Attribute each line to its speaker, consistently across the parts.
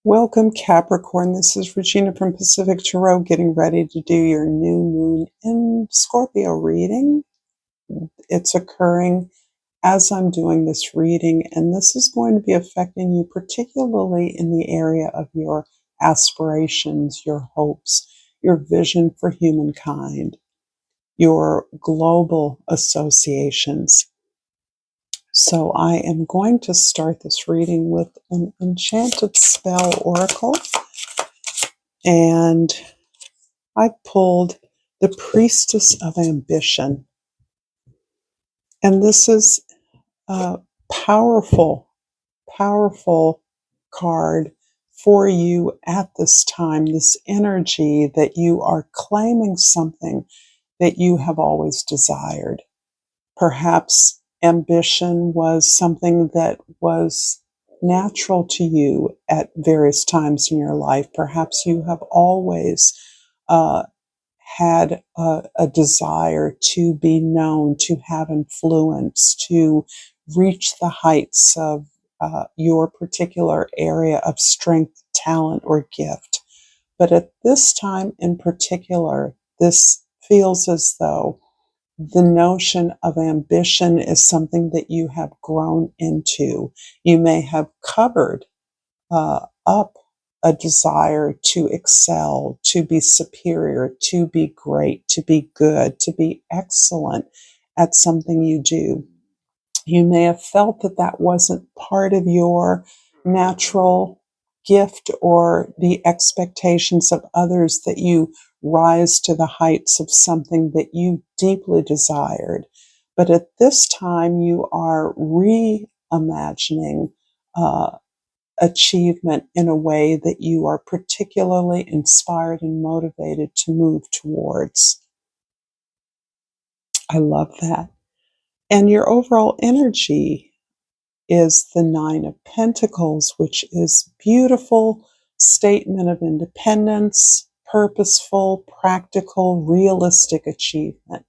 Speaker 1: Welcome, Capricorn. This is Regina from Pacific Tarot, getting ready to do your new moon in Scorpio reading. It's occurring as I'm doing this reading, and this is going to be affecting you particularly in the area of your aspirations, your hopes, your vision for humankind, your global associations. So I am going to start this reading with an enchanted spell oracle. And I pulled the Priestess of Ambition. And this is a powerful, powerful card for you at this time, this energy that you are claiming something that you have always desired. Perhaps ambition was something that was natural to you at various times in your life. Perhaps you have always had a desire to be known, to have influence, to reach the heights of your particular area of strength, talent, or gift. But at this time in particular, this feels as though the notion of ambition is something that you have grown into. You may have covered up a desire to excel, to be superior, to be great, to be good, to be excellent at something you do. You may have felt that that wasn't part of your natural gift or the expectations of others, that you rise to the heights of something that you deeply desired. But at this time, you are reimagining achievement in a way that you are particularly inspired and motivated to move towards. I love that. And your overall energy is the Nine of Pentacles, which is beautiful statement of independence, purposeful, practical, realistic achievement.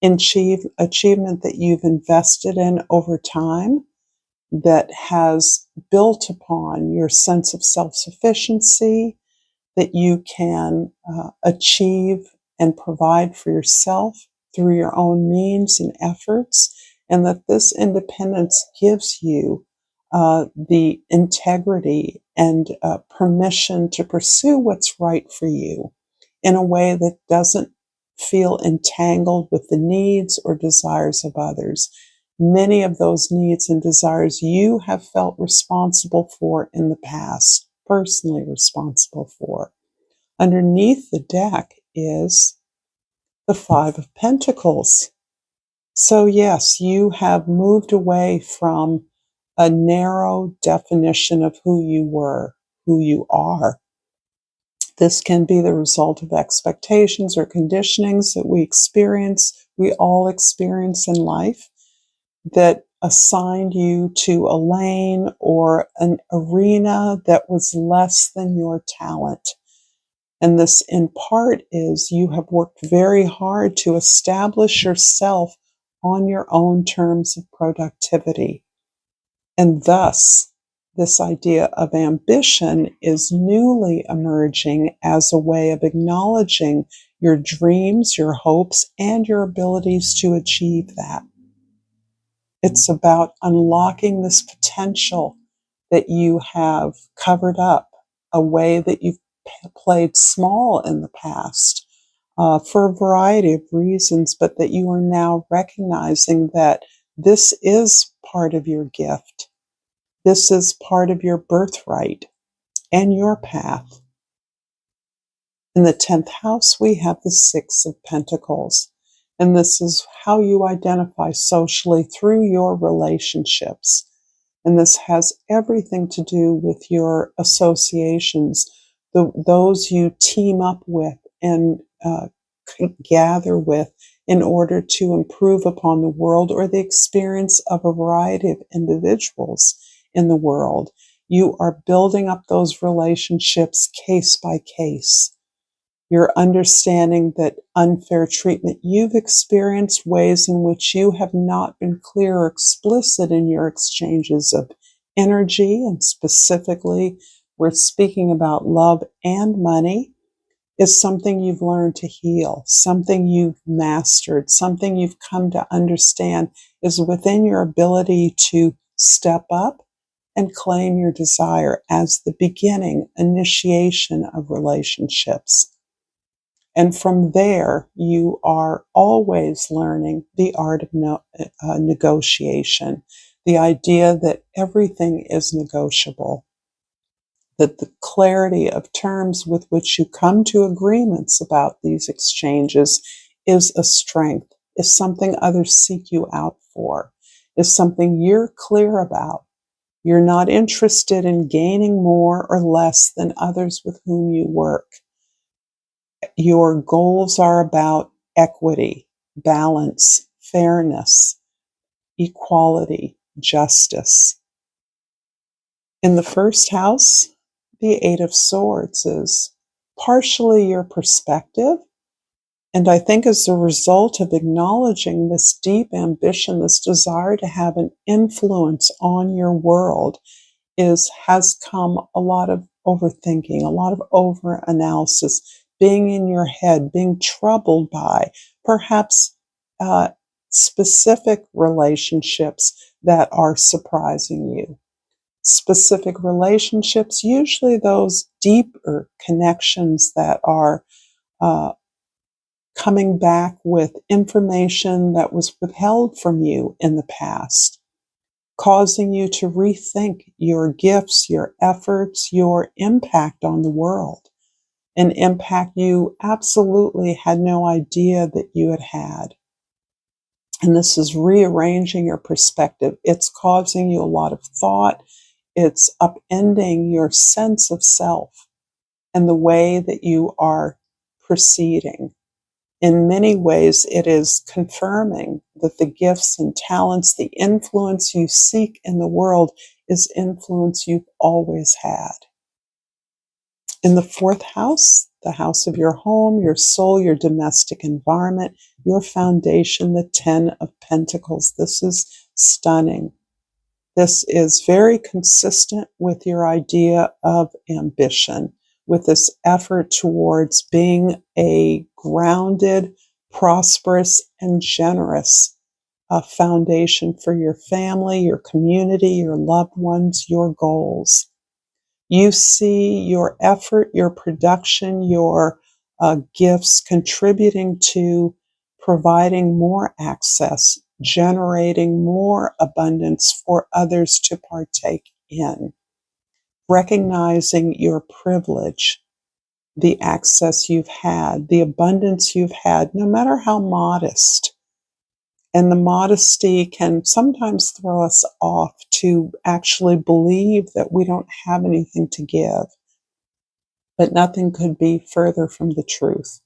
Speaker 1: Achievement that you've invested in over time, that has built upon your sense of self-sufficiency, that you can achieve and provide for yourself through your own means and efforts, and that this independence gives you the integrity and permission to pursue what's right for you in a way that doesn't feel entangled with the needs or desires of others. Many of those needs and desires you have felt responsible for in the past, personally responsible for. Underneath the deck is the Five of Pentacles. So yes, you have moved away from a narrow definition of who you were, who you are. This can be the result of expectations or conditionings that we all experience in life, that assigned you to a lane or an arena that was less than your talent. And this, in part, is you have worked very hard to establish yourself on your own terms of productivity. And thus, this idea of ambition is newly emerging as a way of acknowledging your dreams, your hopes, and your abilities to achieve that. It's about unlocking this potential that you have covered up, a way that you've played small in the past for a variety of reasons, but that you are now recognizing that this is part of your gift. This is part of your birthright and your path. In the 10th house, we have the Six of Pentacles. And this is how you identify socially through your relationships. And this has everything to do with your associations, those you team up with and gather with in order to improve upon the world or the experience of a variety of individuals in the world. You are building up those relationships case by case. You're understanding that unfair treatment you've experienced, ways in which you have not been clear or explicit in your exchanges of energy, and specifically we're speaking about love and money, is something you've learned to heal, something you've mastered, something you've come to understand is within your ability to step up and claim your desire as the beginning, initiation of relationships. And from there, you are always learning the art of negotiation, the idea that everything is negotiable, that the clarity of terms with which you come to agreements about these exchanges is a strength, is something others seek you out for, is something you're clear about. You're not interested in gaining more or less than others with whom you work. Your goals are about equity, balance, fairness, equality, justice. In the first house, the Eight of Swords is partially your perspective. And I think as a result of acknowledging this deep ambition, this desire to have an influence on your world, has come a lot of overthinking, a lot of overanalysis, being in your head, being troubled by perhaps specific relationships that are surprising you. Specific relationships, usually those deeper connections that are coming back with information that was withheld from you in the past, causing you to rethink your gifts, your efforts, your impact on the world, an impact you absolutely had no idea that you had had. And this is rearranging your perspective. It's causing you a lot of thought. It's upending your sense of self and the way that you are proceeding. In many ways, it is confirming that the gifts and talents, the influence you seek in the world is influence you've always had. In the fourth house, the house of your home, your soul, your domestic environment, your foundation, the 10 of Pentacles. This is stunning. This is very consistent with your idea of ambition, with this effort towards being a grounded, prosperous, and generous foundation for your family, your community, your loved ones, your goals. You see your effort, your production, your gifts contributing to providing more access, generating more abundance for others to partake in, recognizing your privilege, the access you've had, the abundance you've had, no matter how modest. And the modesty can sometimes throw us off to actually believe that we don't have anything to give. But nothing could be further from the truth.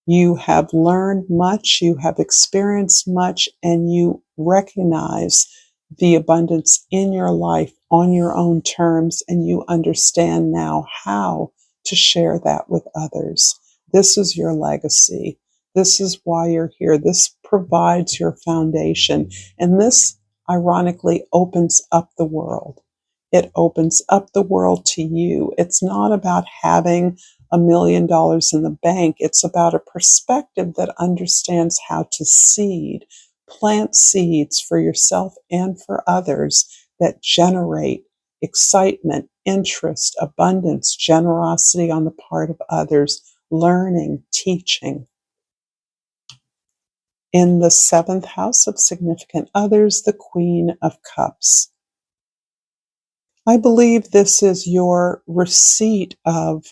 Speaker 1: You have learned much, you have experienced much, and you recognize the abundance in your life on your own terms, and you understand now how to share that with others. This is your legacy. This is why you're here. This provides your foundation. And this, ironically, opens up the world. It opens up the world to you. It's not about having $1 million in the bank. It's about a perspective that understands how to plant seeds for yourself and for others that generate excitement, interest, abundance, generosity on the part of others, learning, teaching. In the seventh house of significant others, the Queen of Cups. I believe this is your receipt of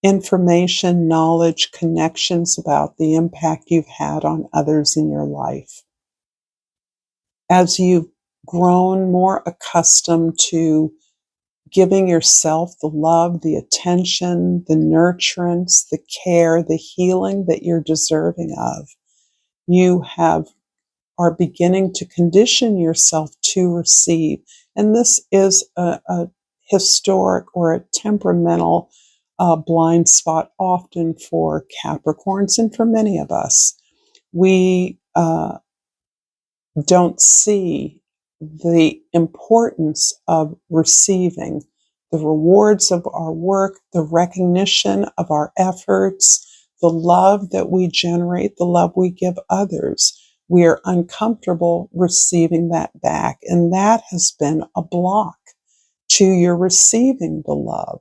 Speaker 1: information, knowledge, connections about the impact you've had on others in your life. As you've grown more accustomed to giving yourself the love, the attention, the nurturance, the care, the healing that you're deserving of, you are beginning to condition yourself to receive. And this is a historic or a temperamental blind spot often for Capricorns and for many of us. We don't see the importance of receiving, the rewards of our work, the recognition of our efforts, the love that we generate, the love we give others. We are uncomfortable receiving that back, and that has been a block to your receiving the love.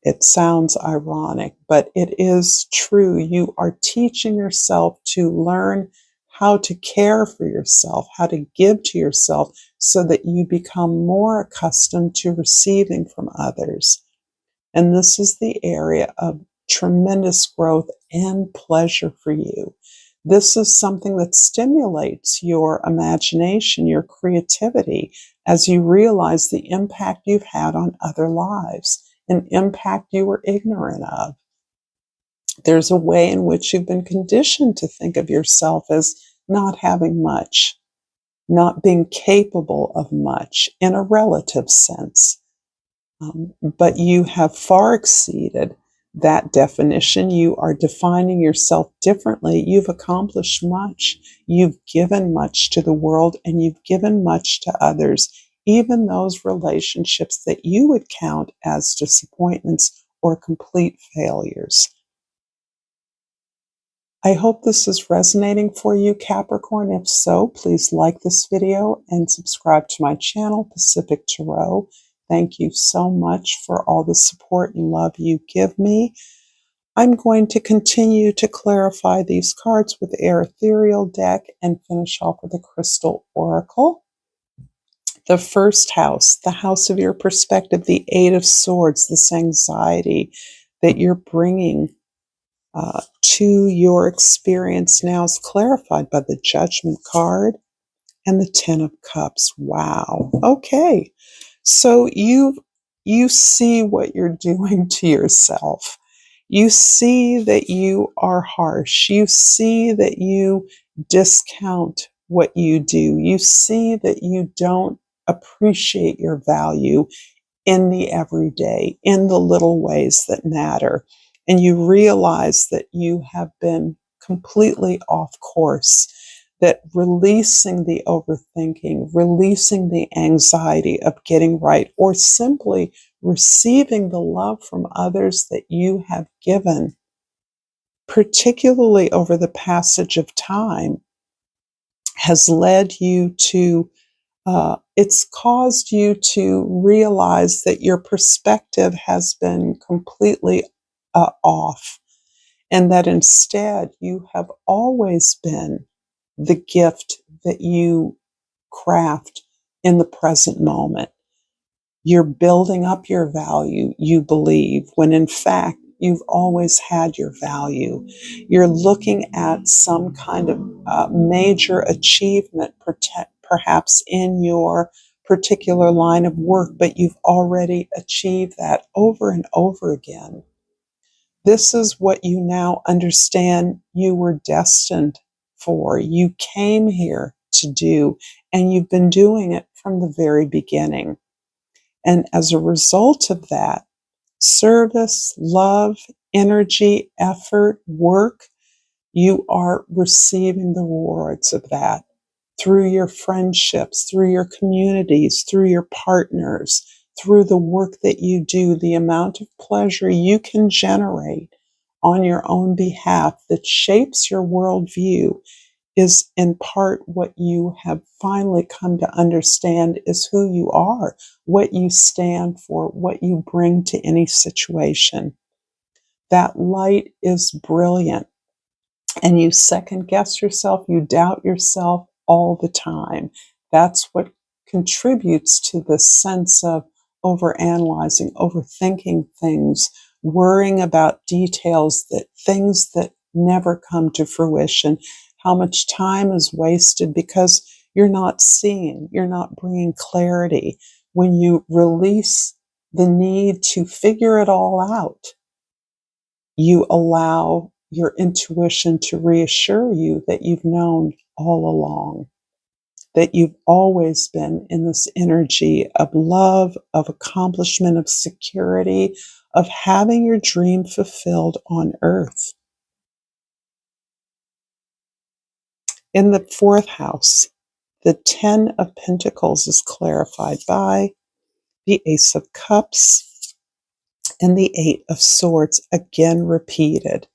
Speaker 1: It sounds ironic, but it is true. You are teaching yourself to learn how to care for yourself, how to give to yourself, so that you become more accustomed to receiving from others. And this is the area of tremendous growth and pleasure for you. This is something that stimulates your imagination, your creativity, as you realize the impact you've had on other lives, an impact you were ignorant of. There's a way in which you've been conditioned to think of yourself as not having much, not being capable of much in a relative sense. But you have far exceeded that definition. You are defining yourself differently. You've accomplished much. You've given much to the world, and you've given much to others, even those relationships that you would count as disappointments or complete failures. I hope this is resonating for you, Capricorn. If so, please like this video and subscribe to my channel, Pacific Tarot. Thank you so much for all the support and love you give me. I'm going to continue to clarify these cards with the Air Ethereal deck and finish off with the Crystal Oracle. The first house, the house of your perspective, the Eight of Swords, this anxiety that you're bringing to your experience now is clarified by the Judgment card and the Ten of Cups. Wow. Okay. So you see what you're doing to yourself. You see that you are harsh. You see that you discount what you do. You see that you don't appreciate your value in the everyday, in the little ways that matter. And you realize that you have been completely off course, that releasing the overthinking, releasing the anxiety of getting right, or simply receiving the love from others that you have given, particularly over the passage of time, has led you to it's caused you to realize that your perspective has been completely off, and that instead you have always been the gift that you craft in the present moment. You're building up your value, you believe, when in fact you've always had your value. You're looking at some kind of major achievement, perhaps in your particular line of work, but you've already achieved that over and over again. This is what you now understand you were destined for. You came here to do, and you've been doing it from the very beginning. And as a result of that, service, love, energy, effort, work, you are receiving the rewards of that through your friendships, through your communities, through your partners, through the work that you do. The amount of pleasure you can generate on your own behalf that shapes your worldview is in part what you have finally come to understand is who you are, what you stand for, what you bring to any situation. That light is brilliant, and you second guess yourself, you doubt yourself all the time. That's what contributes to this sense of overanalyzing, overthinking things, worrying about details, that things that never come to fruition, how much time is wasted because you're not seeing, you're not bringing clarity. When you release the need to figure it all out, you allow your intuition to reassure you that you've known all along, that you've always been in this energy of love, of accomplishment, of security, of having your dream fulfilled on earth. In the fourth house, the Ten of Pentacles is clarified by the Ace of Cups, and the Eight of Swords, again repeated.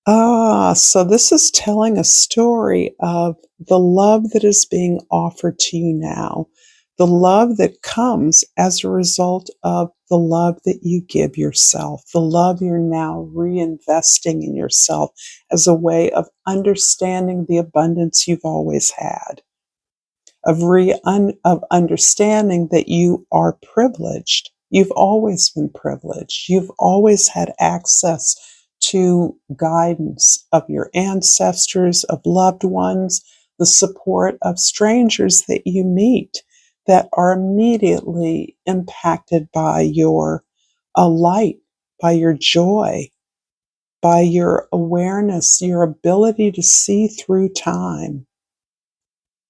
Speaker 1: So this is telling a story of the love that is being offered to you now, the love that comes as a result of the love that you give yourself, the love you're now reinvesting in yourself as a way of understanding the abundance you've always had, of understanding that you are privileged. You've always been privileged. You've always had access to guidance of your ancestors, of loved ones, the support of strangers that you meet that are immediately impacted by your light, by your joy, by your awareness, your ability to see through time,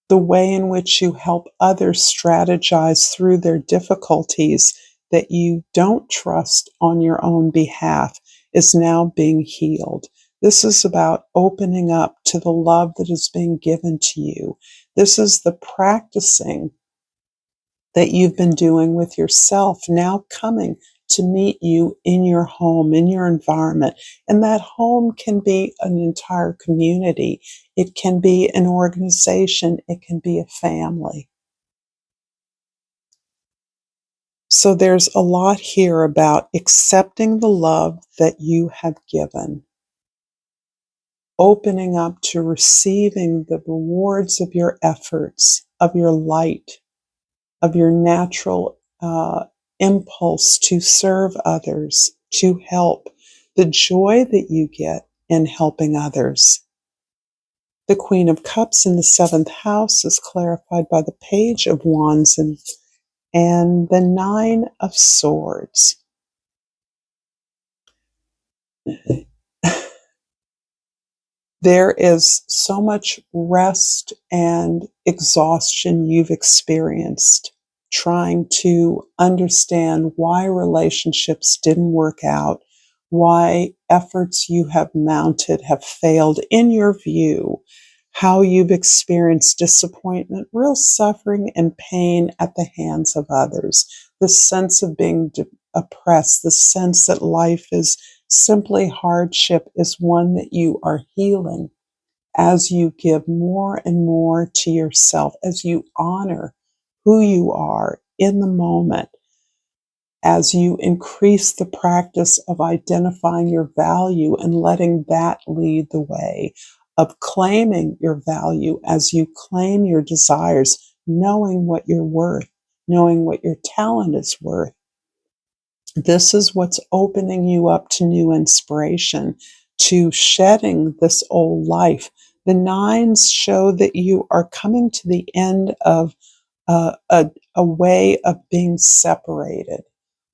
Speaker 1: the way in which you help others strategize through their difficulties that you don't trust on your own behalf is now being healed. This is about opening up to the love that is being given to you. This is the practicing that you've been doing with yourself now coming to meet you in your home, in your environment. And that home can be an entire community. It can be an organization. It can be a family. So there's a lot here about accepting the love that you have given, opening up to receiving the rewards of your efforts, of your light, of your natural impulse to serve others, to help, the joy that you get in helping others. The Queen of Cups in the 7th house is clarified by the Page of Wands and the 9 of Swords. There is so much rest and exhaustion you've experienced trying to understand why relationships didn't work out, why efforts you have mounted have failed in your view, how you've experienced disappointment, real suffering and pain at the hands of others, the sense of being oppressed, the sense that life is simply hardship is one that you are healing as you give more and more to yourself, as you honor who you are in the moment, as you increase the practice of identifying your value and letting that lead the way, of claiming your value as you claim your desires, knowing what you're worth, knowing what your talent is worth. This is what's opening you up to new inspiration, to shedding this old life. The nines show that you are coming to the end of a way of being separated,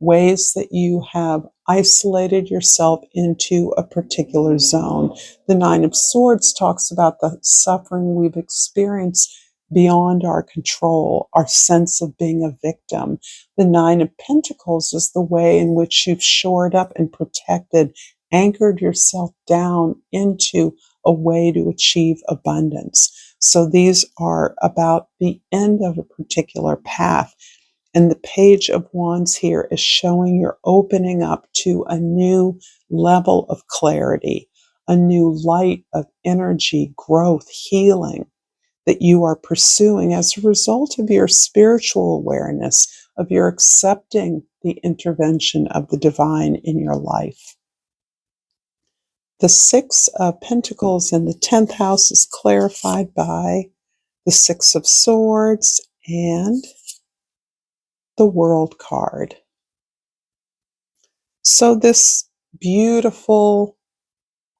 Speaker 1: ways that you have isolated yourself into a particular zone. The 9 of Swords talks about the suffering we've experienced beyond our control, our sense of being a victim. The 9 of Pentacles is the way in which you've shored up and protected, anchored yourself down into a way to achieve abundance. So these are about the end of a particular path. And the Page of Wands here is showing you're opening up to a new level of clarity, a new light of energy, growth, healing that you are pursuing as a result of your spiritual awareness, of your accepting the intervention of the divine in your life. The 6 of Pentacles in the 10th house is clarified by the 6 of Swords and the World card. So this beautiful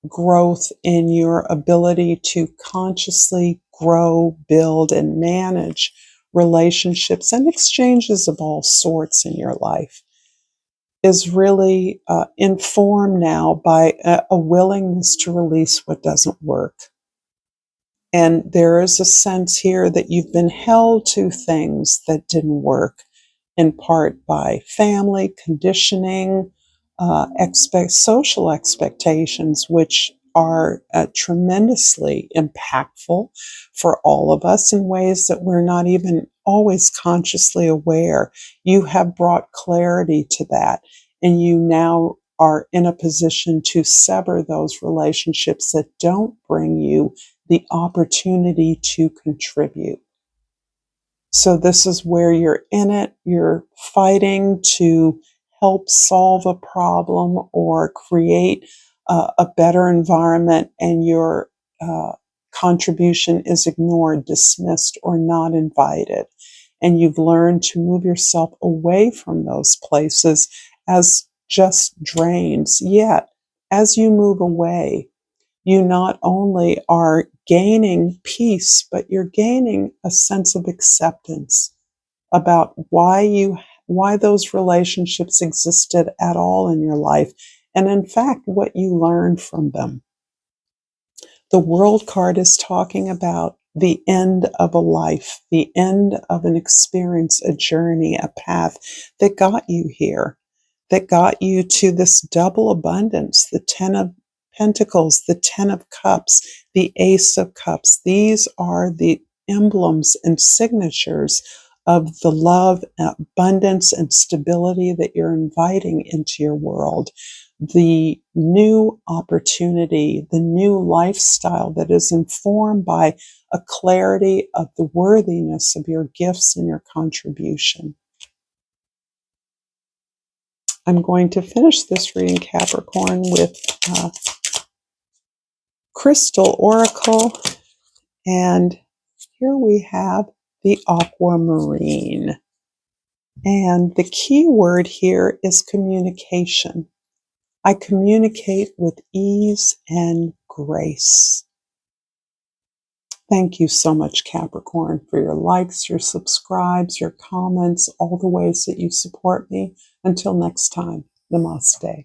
Speaker 1: growth in your ability to consciously grow, build, and manage relationships and exchanges of all sorts in your life is really informed now by a willingness to release what doesn't work. And there is a sense here that you've been held to things that didn't work, in part by family, conditioning, social expectations, which are tremendously impactful for all of us in ways that we're not even always consciously aware. You have brought clarity to that, and you now are in a position to sever those relationships that don't bring you the opportunity to contribute. So this is where you're in it, you're fighting to help solve a problem or create a better environment, and your contribution is ignored, dismissed, or not invited. And you've learned to move yourself away from those places as just drains. Yet, as you move away, you not only are gaining peace, but you're gaining a sense of acceptance about why those relationships existed at all in your life, and in fact what you learned from them. The World card is talking about the end of a life, the end of an experience, a journey, a path that got you here, that got you to this double abundance, the 10 of Pentacles, the 10 of Cups, the Ace of Cups. These are the emblems and signatures of the love, abundance, and stability that you're inviting into your world. The new opportunity, the new lifestyle that is informed by a clarity of the worthiness of your gifts and your contribution. I'm going to finish this reading, Capricorn, with Crystal Oracle, and here we have the aquamarine. And the key word here is communication. I communicate with ease and grace. Thank you so much, Capricorn, for your likes, your subscribes, your comments, all the ways that you support me. Until next time, namaste.